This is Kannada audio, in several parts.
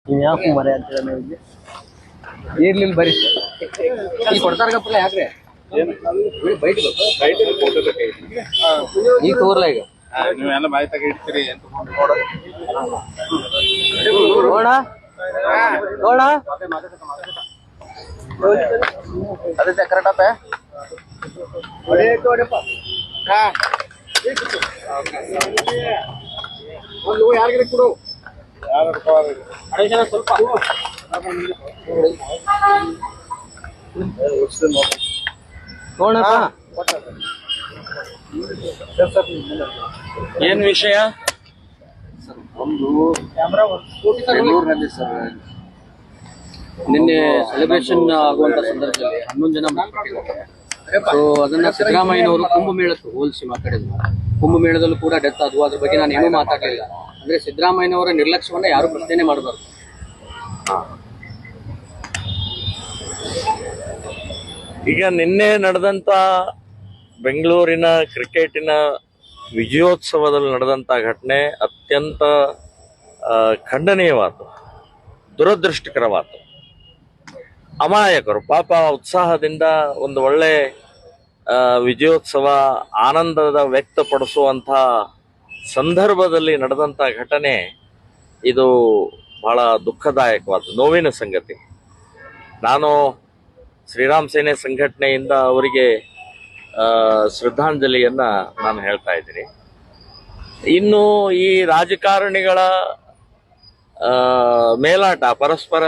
ನೀವ್ ಯಾಕೆ ಮರೆ ಅಂತೀರ ನೀವು? ಇರ್ಲಿಲ್ಲ ಬರೀ ಇಲ್ಲಿ ಕೊಡ್ತಾರಪ್ಪ ಯಾಕ್ರೆ ಈಗ ತೋರ್ಲ ಈಗ ನೀವೆಲ್ಲ ಬಾಯಿ ತಗ ಇಡ್ತೀರಿ ಅಂತ ನೋಡ ನೋಡ ಅದೇ ಕರೆಕ್ಟ್ ಆತ ಯಾರಿಗಾರ ಕೊಡು ಸ್ವಲ್ಪ ನೋಡಪ್ಪ ಏನ್ ವಿಷಯ? ಬೆಂಗಳೂರಿನಲ್ಲಿ ಸರ್ ನಿನ್ನೆ ಸೆಲೆಬ್ರೇಷನ್ ಆಗುವಂತ ಸಂದರ್ಭದಲ್ಲಿ 11 ಜನ ಮೃತಪಟ್ಟಿದ್ದಾರೆ. ಸೊ ಅದನ್ನ ಸಿದ್ದರಾಮಯ್ಯನವರು ಕುಂಭಮೇಳಕ್ಕೆ ಹೋಲಿಸಿ ಮಾತಾಡಿದ್ರು. ಕುಂಭಮೇಳದಲ್ಲೂ ಕೂಡ ಡೆತ್ ಆದ್ವು. ಅದ್ರ ಬಗ್ಗೆ ನಾನು ಏನೂ ಮಾತಾಡಲಿಲ್ಲ. ಅಂದ್ರೆ ಸಿದ್ದರಾಮಯ್ಯನವರ ನಿರ್ಲಕ್ಷ್ಯವನ್ನ ಯಾರು ಪ್ರಶ್ನೆ ಮಾಡಬಾರ್ದು. ಈಗ ನಿನ್ನೆ ನಡೆದಂತ ಬೆಂಗಳೂರಿನ ಕ್ರಿಕೆಟಿನ ವಿಜಯೋತ್ಸವದಲ್ಲಿ ನಡೆದಂತ ಘಟನೆ ಅತ್ಯಂತ ಖಂಡನೀಯವಾದ, ದುರದೃಷ್ಟಕರವಾದ. ಅಮಾಯಕರು ಪಾಪ ಉತ್ಸಾಹದಿಂದ ಒಂದು ಒಳ್ಳೆ ವಿಜಯೋತ್ಸವ ಆನಂದದ ವ್ಯಕ್ತಪಡಿಸುವಂಥ ಸಂದರ್ಭದಲ್ಲಿ ನಡೆದಂಥ ಘಟನೆ ಇದು ಬಹಳ ದುಃಖದಾಯಕವಾದ ನೋವಿನ ಸಂಗತಿ. ನಾನು ಶ್ರೀರಾಮ್ ಸೇನೆ ಸಂಘಟನೆಯಿಂದ ಅವರಿಗೆ ಶ್ರದ್ಧಾಂಜಲಿಯನ್ನ ನಾನು ಹೇಳ್ತಾ ಇದ್ದೀನಿ. ಇನ್ನು ಈ ರಾಜಕಾರಣಿಗಳ ಮೇಲಾಟ, ಪರಸ್ಪರ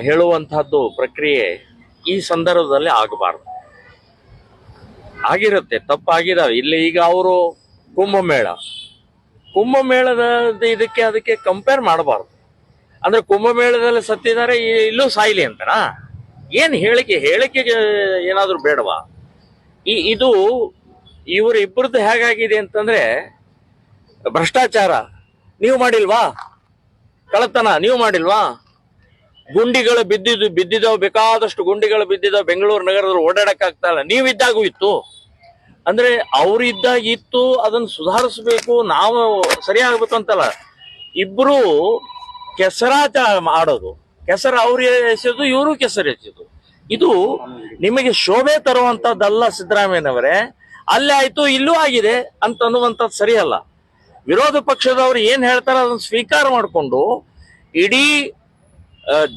ಹೇಳುವಂತಹದ್ದು ಪ್ರಕ್ರಿಯೆ ಈ ಸಂದರ್ಭದಲ್ಲಿ ಆಗಬಾರ್ದು. ಆಗಿರುತ್ತೆ, ತಪ್ಪಾಗಿದಾವೆ. ಇಲ್ಲಿ ಈಗ ಅವರು ಕುಂಭಮೇಳದ ಇದಕ್ಕೆ ಅದಕ್ಕೆ ಕಂಪೇರ್ ಮಾಡಬಾರ್ದು. ಅಂದ್ರೆ ಕುಂಭಮೇಳದಲ್ಲಿ ಸತ್ತಿದ್ದಾರೆ, ಇಲ್ಲೂ ಸಾಯ್ಲಿ ಅಂತನಾ? ಏನ್ ಹೇಳಿಕೆಗೆ ಏನಾದ್ರೂ ಬೇಡವಾ? ಇದು ಇವರಿಬ್ಬರದ್ದು ಹೇಗಾಗಿದೆ ಅಂತಂದ್ರೆ, ಭ್ರಷ್ಟಾಚಾರ ನೀವು ಮಾಡಿಲ್ವಾ, ಕಳ್ಳತನ ನೀವು ಮಾಡಿಲ್ವಾ, ಗುಂಡಿಗಳು ಬಿದ್ದಿದ್ದಾವ್, ಬೇಕಾದಷ್ಟು ಗುಂಡಿಗಳು ಬಿದ್ದಿದ್ದಾವ್, ಬೆಂಗಳೂರು ನಗರದಲ್ಲಿ ಓಡಾಡಕ್ ಆಗ್ತಾ ಇಲ್ಲ, ನೀವಿದ್ದಾಗೂ ಇತ್ತು. ಅಂದ್ರೆ ಅವ್ರಿದ್ದಾಗ ಇತ್ತು, ಅದನ್ನ ಸುಧಾರಿಸ್ಬೇಕು, ನಾವು ಸರಿಯಾಗಬೇಕು ಅಂತಲ್ಲ. ಇಬ್ರು ಕೆಸರಾಟ ಆಡೋದು, ಕೆಸರು ಅವ್ರು ಎಸೆಯೋದು, ಇವರು ಕೆಸರು ಎಸೆಯೋದು. ಇದು ನಿಮಗೆ ಶೋಭೆ ತರುವಂತದ್ದಲ್ಲ ಸಿದ್ದರಾಮಯ್ಯನವರೇ. ಅಲ್ಲೇ ಆಯ್ತು ಇಲ್ಲೂ ಆಗಿದೆ ಅಂತ ಅನ್ನುವಂಥದ್ದು ಸರಿಯಲ್ಲ. ವಿರೋಧ ಪಕ್ಷದವ್ರು ಏನ್ ಹೇಳ್ತಾರೆ ಅದನ್ನ ಸ್ವೀಕಾರ ಮಾಡಿಕೊಂಡು ಇಡೀ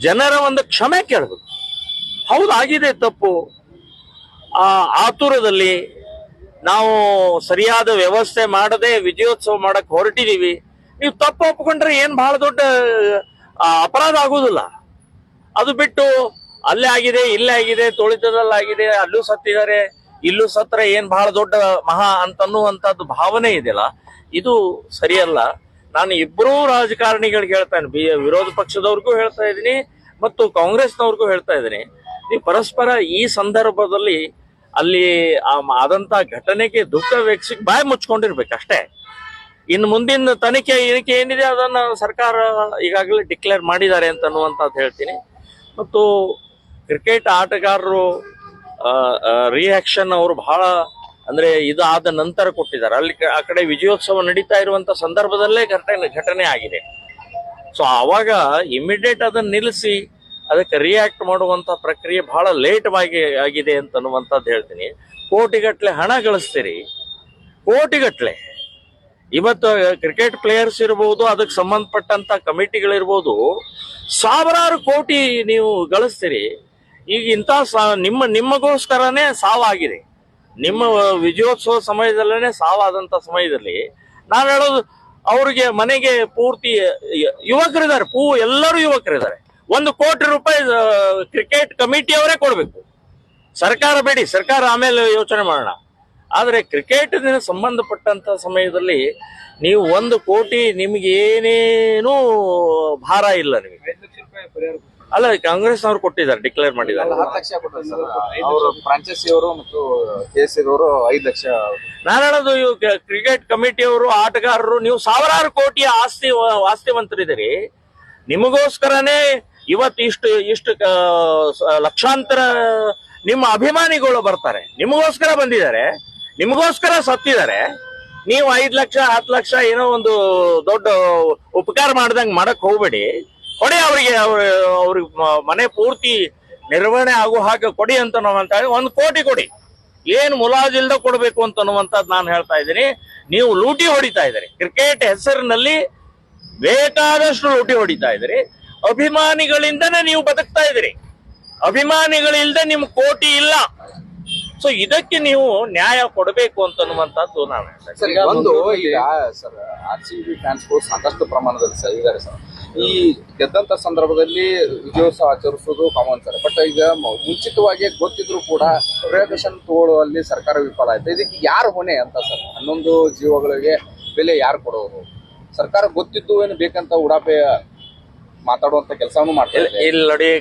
ಜನರ ಒಂದು ಕ್ಷಮೆ ಕೇಳಬೇಕು. ಹೌದು, ಆಗಿದೆ ತಪ್ಪು, ಆತುರದಲ್ಲಿ ನಾವು ಸರಿಯಾದ ವ್ಯವಸ್ಥೆ ಮಾಡದೆ ವಿಜಯೋತ್ಸವ ಮಾಡಕ್ ಹೊರಟಿದೀವಿ. ನೀವು ತಪ್ಪು ಒಪ್ಕೊಂಡ್ರೆ ಏನ್ ಬಹಳ ದೊಡ್ಡ ಅಪರಾಧ ಆಗುದಿಲ್ಲ. ಅದು ಬಿಟ್ಟು ಅಲ್ಲೇ ಆಗಿದೆ, ಇಲ್ಲೇ ಆಗಿದೆ, ತುಳಿತದಲ್ಲಾಗಿದೆ, ಅಲ್ಲೂ ಸತ್ತಿದ್ದಾರೆ, ಇಲ್ಲೂ ಸತ್ರ ಏನ್ ಬಹಳ ದೊಡ್ಡ ಮಹಾ ಅಂತನ್ನುವಂಥದ್ದು ಭಾವನೆ ಇದೆಯಲ್ಲ, ಇದು ಸರಿಯಲ್ಲ. ನಾನು ಇಬ್ಬರೂ ರಾಜಕಾರಣಿಗಳಿಗೆ ಹೇಳ್ತಾನೆ, ವಿರೋಧ ಪಕ್ಷದವ್ರಿಗೂ ಹೇಳ್ತಾ ಇದ್ದೀನಿ ಮತ್ತು ಕಾಂಗ್ರೆಸ್ನವ್ರಿಗೂ ಹೇಳ್ತಾ ಇದ್ದೀನಿ, ನೀವು ಪರಸ್ಪರ ಈ ಸಂದರ್ಭದಲ್ಲಿ ಅಲ್ಲಿ ಆದಂತ ಘಟನೆಗೆ ದುಃಖ ವ್ಯಕ್ತಿ ಬಾಯಿ ಮುಚ್ಕೊಂಡಿರ್ಬೇಕಷ್ಟೇ. ಇನ್ನು ಮುಂದಿನ ತನಿಖೆ ಏನಿದೆ ಅದನ್ನ ಸರ್ಕಾರ ಈಗಾಗಲೇ ಡಿಕ್ಲೇರ್ ಮಾಡಿದ್ದಾರೆ ಅಂತ ಅನ್ನುವಂಥದ್ದು ಹೇಳ್ತೀನಿ. ಮತ್ತು ಕ್ರಿಕೆಟ್ ಆಟಗಾರರು ರಿಯಾಕ್ಷನ್ ಅವರು ಬಹಳ ಅಂದ್ರೆ ಇದಾದ ನಂತರ ಕೊಟ್ಟಿದ್ದಾರೆ. ಅಲ್ಲಿ ಆ ಕಡೆ ವಿಜಯೋತ್ಸವ ನಡೀತಾ ಇರುವಂತ ಸಂದರ್ಭದಲ್ಲೇ ಘಟನೆ ಆಗಿದೆ. ಸೊ ಆವಾಗ ಇಮಿಡಿಯೇಟ್ ಅದನ್ನ ನಿಲ್ಲಿಸಿ ಅದಕ್ಕೆ ರಿಯಾಕ್ಟ್ ಮಾಡುವಂತ ಪ್ರಕ್ರಿಯೆ ಬಹಳ ಲೇಟ್ ಆಗಿದೆ ಅಂತ ಅನ್ನುವಂಥದ್ದು ಹೇಳ್ತೀನಿ. ಕೋಟಿಗಟ್ಲೆ ಹಣ ಗಳಿಸ್ತೀರಿ, ಕೋಟಿಗಟ್ಲೆ. ಇವತ್ತು ಕ್ರಿಕೆಟ್ ಪ್ಲೇಯರ್ಸ್ ಇರ್ಬೋದು, ಅದಕ್ಕೆ ಸಂಬಂಧಪಟ್ಟಂತ ಕಮಿಟಿಗಳಿರ್ಬೋದು, ಸಾವಿರಾರು ಕೋಟಿ ನೀವು ಗಳಿಸ್ತೀರಿ. ಈಗ ಇಂಥ ನಿಮಗೋಸ್ಕರನೇ ಸಾವಾಗಿದೆ. ನಿಮ್ಮ ವಿಜಯೋತ್ಸವ ಸಮಯದಲ್ಲೇ ಸಾವಾದಂತ ಸಮಯದಲ್ಲಿ ನಾವ್ ಹೇಳೋದು, ಅವ್ರಿಗೆ ಮನೆಗೆ ಪೂರ್ತಿ ಯುವಕರಿದ್ದಾರೆ, ಎಲ್ಲರೂ ಯುವಕರಿದ್ದಾರೆ. 1 ಕೋಟಿ ರೂಪಾಯಿ ಕ್ರಿಕೆಟ್ ಕಮಿಟಿಯವರೇ ಕೊಡ್ಬೇಕು. ಸರ್ಕಾರ ಬೇಡಿ, ಸರ್ಕಾರ ಆಮೇಲೆ ಯೋಚನೆ ಮಾಡೋಣ. ಆದ್ರೆ ಕ್ರಿಕೆಟ್ ಸಂಬಂಧಪಟ್ಟಂತ ಸಮಯದಲ್ಲಿ ನೀವು 1 ಕೋಟಿ, ನಿಮ್ಗೆ ಏನೇನೂ ಭಾರ ಇಲ್ಲ. ನಿಮಗೆ ಅಲ್ಲ, ಕಾಂಗ್ರೆಸ್ನವ್ರು ಕೊಟ್ಟಿದ್ದಾರೆ, ಡಿಕ್ಲೇರ್ ಮಾಡಿದ್ದಾರೆ. 10 ಲಕ್ಷ ಕೊಟ್ಟರು ಫ್ರಾಂಚೈಸಿ ಅವರು ಮತ್ತು KCB ಅವರು 5 ಲಕ್ಷ. ನಾನು ಹೇಳೋದು, ಇವು ಕ್ರಿಕೆಟ್ ಕಮಿಟಿಯವರು, ಆಟಗಾರರು, ನೀವು ಸಾವಿರಾರು ಕೋಟಿಯ ಆಸ್ತಿವಂತರಿದ್ದೀರಿ. ನಿಮಗೋಸ್ಕರನೇ ಇವತ್ತು ಇಷ್ಟು ಲಕ್ಷಾಂತರ ನಿಮ್ಮ ಅಭಿಮಾನಿಗಳು ಬರ್ತಾರೆ, ನಿಮಗೋಸ್ಕರ ಬಂದಿದ್ದಾರೆ, ನಿಮಗೋಸ್ಕರ ಸತ್ತಿದ್ದಾರೆ. ನೀವು 5 ಲಕ್ಷ 10 ಲಕ್ಷ ಏನೋ ಒಂದು ದೊಡ್ಡ ಉಪಕಾರ ಮಾಡ್ದಂಗೆ ಮಾಡಕ್ ಹೋಗ್ಬೇಡಿ. ಕೊಡಿ ಅವ್ರಿಗೆ ಅವ್ರಿಗೆ ಮನೆ ಪೂರ್ತಿ ನಿರ್ವಹಣೆ ಆಗೋ ಹಾಗೆ ಕೊಡಿ ಅಂತ ನಾವು ಅಂತ ಹೇಳಿ 1 ಕೋಟಿ ಕೊಡಿ. ಏನು ಮುಲಾಜಿಲ್ದ ಕೊಡ್ಬೇಕು ಅಂತ ಅನ್ನುವಂಥದ್ದು ನಾನು ಹೇಳ್ತಾ ಇದ್ದೀನಿ. ನೀವು ಲೂಟಿ ಹೊಡಿತಾ ಇದ್ದೀರಿ, ಕ್ರಿಕೆಟ್ ಹೆಸರಿನಲ್ಲಿ ಬೇಕಾದಷ್ಟು ಲೂಟಿ ಹೊಡಿತಾ ಇದ್ದೀರಿ. ಅಭಿಮಾನಿಗಳಿಂದನೇ ನೀವು ಬದುಕ್ತಾ ಇದ್ದೀರಿ, ಅಭಿಮಾನಿಗಳಿಲ್ದೆ ನಿಮ್ ಕೋಟಿ ಇಲ್ಲ. ಸೊ ಇದಕ್ಕೆ ನೀವು ನ್ಯಾಯ ಕೊಡಬೇಕು ಅಂತ ಅನ್ನುವಂಥದ್ದು ನಾನು ಹೇಳ್ತೇನೆ. ಸರ್, ಒಂದು ಈಗ ಸರ್ RCB ಫ್ಯಾನ್ಸ್ ಸಾಕಷ್ಟು ಪ್ರಮಾಣದಲ್ಲಿ ಸರ್ ಇದ್ದಾರೆ ಸರ್. ಈ ಗೆದ್ದಂತ ಸಂದರ್ಭದಲ್ಲಿ ವಿಜಯೋತ್ಸವ ಆಚರಿಸೋದು ಕಾಮನ್ ಸರ್. ಬಟ್ ಈಗ ಮುಂಚಿತವಾಗಿ ಗೊತ್ತಿದ್ರು ಕೂಡ ಪ್ರಿಯದರ್ಶನ್ ತಗೊಳ್ಳುವಲ್ಲಿ ಸರ್ಕಾರ ವಿಫಲ ಆಯ್ತು. ಇದಕ್ಕೆ ಯಾರು ಹೊಣೆ ಅಂತ ಸರ್? 11 ಜೀವಗಳಿಗೆ ಬೆಲೆ ಯಾರು ಕೊಡೋರು? ಸರ್ಕಾರ ಗೊತ್ತಿದ್ದು ಏನು ಬೇಕಂತ ಉಡಾಪೆ ಮಾತಾಡುವಂತ ಕೆಲಸವನ್ನು ಮಾಡ್ತಾರೆ. ಇಲ್ಲಿ ನೋಡಿ,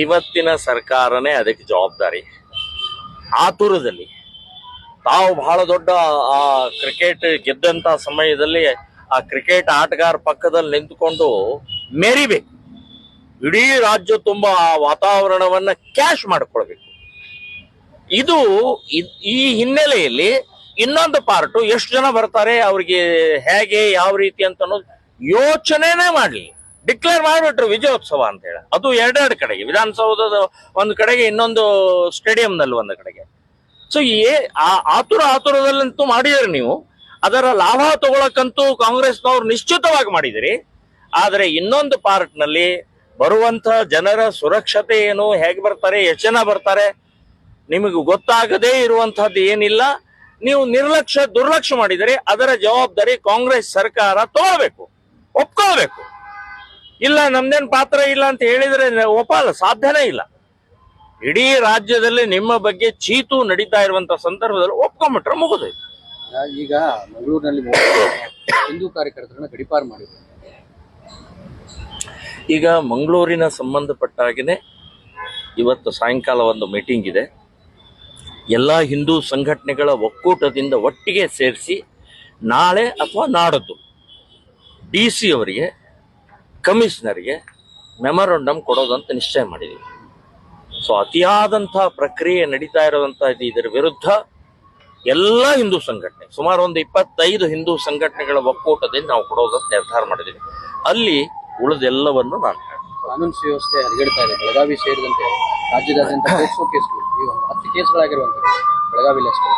ಇವತ್ತಿನ ಸರ್ಕಾರನೇ ಅದಕ್ಕೆ ಜವಾಬ್ದಾರಿ. ಆತುರದಲ್ಲಿ ತಾವು ಬಹಳ ದೊಡ್ಡ ಆ ಕ್ರಿಕೆಟ್ ಗೆದ್ದಂತ ಸಮಯದಲ್ಲಿ ಆ ಕ್ರಿಕೆಟ್ ಆಟಗಾರ ಪಕ್ಕದಲ್ಲಿ ನಿಂತುಕೊಂಡು ಮೆರಿಬೇಕು. ಇಡೀ ರಾಜ್ಯ ತುಂಬಾ ಆ ವಾತಾವರಣವನ್ನ ಕ್ಯಾಶ್ ಮಾಡ್ಕೊಳ್ಬೇಕು. ಇದು ಈ ಹಿನ್ನೆಲೆಯಲ್ಲಿ ಇನ್ನೊಂದು ಪಾರ್ಟ್, ಎಷ್ಟು ಜನ ಬರ್ತಾರೆ, ಅವ್ರಿಗೆ ಹೇಗೆ ಯಾವ ರೀತಿ ಅಂತ ಅನ್ನೋದು ಯೋಚನೆನೇ ಮಾಡ್ಲಿ. ಡಿಕ್ಲೇರ್ ಮಾಡಿಬಿಟ್ರು ವಿಜಯೋತ್ಸವ ಅಂತ ಹೇಳಿ. ಅದು 2 ಕಡೆಗೆ, ವಿಧಾನಸೌಧದ ಒಂದು ಕಡೆಗೆ, ಇನ್ನೊಂದು ಸ್ಟೇಡಿಯಂನಲ್ಲಿ ಒಂದು ಕಡೆಗೆ. ಸೊ ಆತುರದಲ್ಲಂತೂ ಮಾಡಿದಿರಿ ನೀವು. ಅದರ ಲಾಭ ತಗೊಳಕ್ಕಂತೂ ಕಾಂಗ್ರೆಸ್ನವ್ರು ನಿಶ್ಚಿತವಾಗಿ ಮಾಡಿದಿರಿ. ಆದರೆ ಇನ್ನೊಂದು ಪಾರ್ಟ್ ನಲ್ಲಿ ಬರುವಂತ ಜನರ ಸುರಕ್ಷತೆ ಏನು, ಹೇಗೆ ಬರ್ತಾರೆ, ಎಷ್ಟು ಜನ ಬರ್ತಾರೆ, ನಿಮಗೆ ಗೊತ್ತಾಗದೇ ಇರುವಂತಹದ್ದು ಏನಿಲ್ಲ. ನೀವು ದುರ್ಲಕ್ಷ್ಯ ಮಾಡಿದರೆ ಅದರ ಜವಾಬ್ದಾರಿ ಕಾಂಗ್ರೆಸ್ ಸರ್ಕಾರ ತಗೊಳ್ಬೇಕು, ಒಪ್ಕೊಳ್ಬೇಕು. ಇಲ್ಲ ನಮ್ದೇನ್ ಪಾತ್ರ ಇಲ್ಲ ಅಂತ ಹೇಳಿದ್ರೆ ಒಪ್ಪಲ್ಲ, ಸಾಧ್ಯನೇ ಇಲ್ಲ. ಇಡೀ ರಾಜ್ಯದಲ್ಲಿ ನಿಮ್ಮ ಬಗ್ಗೆ ಚೀತು ನಡೀತಾ ಇರುವಂತ ಸಂದರ್ಭದಲ್ಲಿ ಒಪ್ಕೊಂಡ್ಬಿಟ್ರೆ ಮುಗಿದೋಯ್ತು. ಈಗ ಮಂಗಳೂರಿನಲ್ಲಿ ಹಿಂದೂ ಕಾರ್ಯಕರ್ತರನ್ನ ಗಡಿಪಾರು ಮಾಡಿದ್ರು. ಈಗ ಮಂಗಳೂರಿನ ಸಂಬಂಧಪಟ್ಟ ಹಾಗೆನೆ ಇವತ್ತು ಸಾಯಂಕಾಲ ಒಂದು ಮೀಟಿಂಗ್ ಇದೆ. ಎಲ್ಲ ಹಿಂದೂ ಸಂಘಟನೆಗಳ ಒಕ್ಕೂಟದಿಂದ ಒಟ್ಟಿಗೆ ಸೇರಿಸಿ ನಾಳೆ ಅಥವಾ ನಾಡದ್ದು DC ಅವರಿಗೆ, ಕಮಿಷನರ್ಗೆ ಮೆಮೊರಂಡಮ್ ಕೊಡೋದಂತ ನಿಶ್ಚಯ ಮಾಡಿದ್ದೀವಿ. ಸೊ ಅತಿಯಾದಂತಹ ಪ್ರಕ್ರಿಯೆ ನಡೀತಾ ಇರುವಂತಹ ಇದರ ವಿರುದ್ಧ ಎಲ್ಲ ಹಿಂದೂ ಸಂಘಟನೆ, ಸುಮಾರು ಒಂದು 25 ಹಿಂದೂ ಸಂಘಟನೆಗಳ ಒಕ್ಕೂಟದಿಂದ ನಾವು ಕೊಡೋದಂತ ನಿರ್ಧಾರ ಮಾಡಿದ್ದೀವಿ. ಅಲ್ಲಿ ಉಳಿದೆಲ್ಲವನ್ನು ನಾನು ಕಾನೂನು ಸುವ್ಯವಸ್ಥೆ ಹರಿಗೆಡ್ತಾ ಇದೆ. ಬೆಳಗಾವಿ ಸೇರಿದಂತೆ ರಾಜ್ಯದಾದ್ಯಂತ ಪೋಕ್ಸೋ ಕೇಸ್ಗಳು, ಈ ಒಂದು 10 ಕೇಸ್ಗಳಾಗಿರುವಂಥದ್ದು ಬೆಳಗಾವಿಲಿ ಅಷ್ಟೇ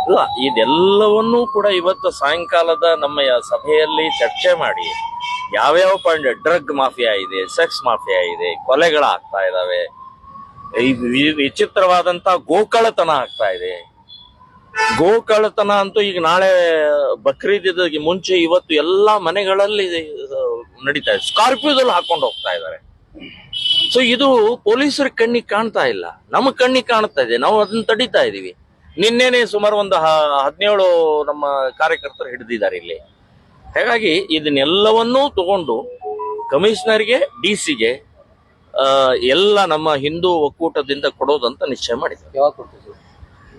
ಇಲ್ಲ. ಇದೆಲ್ಲವನ್ನೂ ಕೂಡ ಇವತ್ತು ಸಾಯಂಕಾಲದ ನಮ್ಮ ಸಭೆಯಲ್ಲಿ ಚರ್ಚೆ ಮಾಡಿ ಯಾವ್ಯಾವ ಪಾಯಿಂಟ್, ಡ್ರಗ್ ಮಾಫಿಯಾ ಇದೆ, ಸೆಕ್ಸ್ ಮಾಫಿಯಾ ಇದೆ, ಕೊಲೆಗಳಾಗ್ತಾ ಇದಾವೆ, ವಿಚಿತ್ರವಾದಂತ ಗೋಕಳ್ಳತನ ಆಗ್ತಾ ಇದೆ. ಗೋಕಳ್ಳತನ ಅಂತೂ ಈಗ ನಾಳೆ ಬಕ್ರೀದ್ಗೆ ಮುಂಚೆ ಇವತ್ತು ಎಲ್ಲಾ ಮನೆಗಳಲ್ಲಿ ನಡೀತಾ ಇದೆ. ಸ್ಕಾರ್ಪಿಯೋದಲ್ಲಿ ಹಾಕೊಂಡು ಹೋಗ್ತಾ ಇದ್ದಾರೆ. ಸೊ ಇದು ಪೊಲೀಸರ ಕಣ್ಣಿಗೆ ಕಾಣ್ತಾ ಇಲ್ಲ, ನಮ್ಮ ಕಣ್ಣಿಗೆ ಕಾಣ್ತಾ ಇದೆ. ನಾವು ಅದನ್ನ ತಡೀತಾ ಇದೀವಿ. ನಿನ್ನೆನೆ ಸುಮಾರು ಒಂದು 17 ನಮ್ಮ ಕಾರ್ಯಕರ್ತರು ಹಿಡಿದಿದ್ದಾರೆ ಇಲ್ಲಿ. ಹಾಗಾಗಿ ಇದನ್ನೆಲ್ಲವನ್ನೂ ತಗೊಂಡು ಕಮಿಷನರ್ಗೆ, DC-ಗೆ ಎಲ್ಲ ನಮ್ಮ ಹಿಂದೂ ಒಕ್ಕೂಟದಿಂದ ಕೊಡೋದಂತ ನಿಶ್ಚಯ ಮಾಡಿದ್ದೀವಿ. ಯಾವಾಗ ಕೊಡ್ತೀವಿ?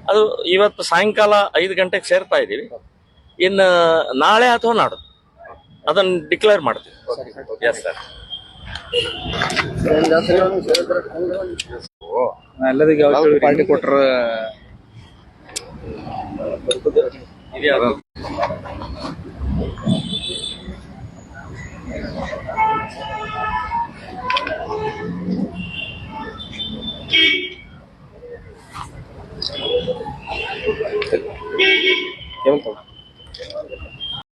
ಅದು ಇವತ್ತು ಸಾಯಂಕಾಲ 5 ಗಂಟೆಗೆ ಸೇರ್ತಾ ಇದ್ದೀವಿ. ಇನ್ನು ನಾಳೆ ಅಥವಾ ನಾಡು ಅದನ್ನ ಡಿಕ್ಲೇರ್ ಮಾಡ್ತೀವಿ. Yes sir. ಎಲ್ಲದಿಗೆ ಪಾರ್ಟಿ ಕೊಟ್ರ ಇದ್ಯಾರು